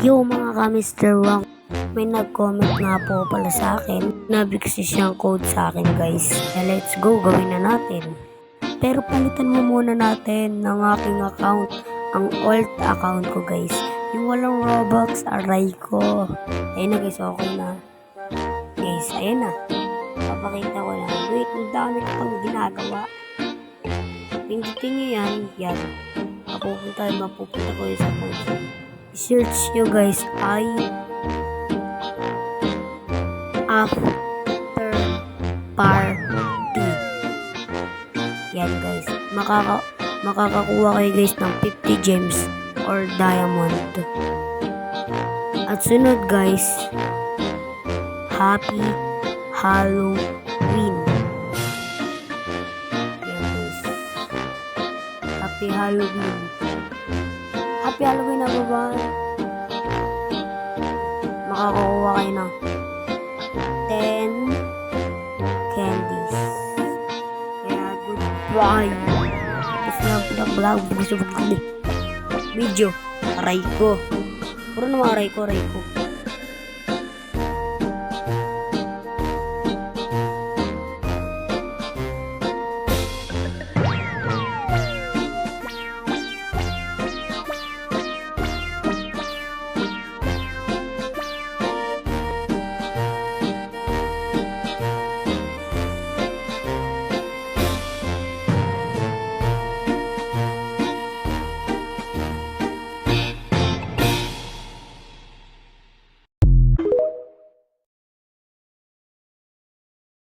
Yo mga ka-Mr. Wang, may nag-comment nga po pala sa akin. Nabigsi siyang code sa akin guys. Kaya let's go, gawin na natin. Pero palitan mo muna natin ng aking account, ang alt account ko guys. Yung walang Robux, aray ko. Ayun na guys, okay na. Guys, ayun na. Papakita ko na. Wait, ang dami ko pang ginagawa. Pindutin nyo yan. Yan. Mapupunta ko yun sa phone. Search nyo guys ay after party. Yan guys. Makakakuha kayo guys ng 50 gems or diamond. At sunod guys, Happy Halloween. Yan guys. Happy Halloween. Happy Halloween na baba. Makakakuha kayo ng 10 candies. Kaya goodbye. Tapos na vlog. Video. Aray ko. Puro naman aray ko.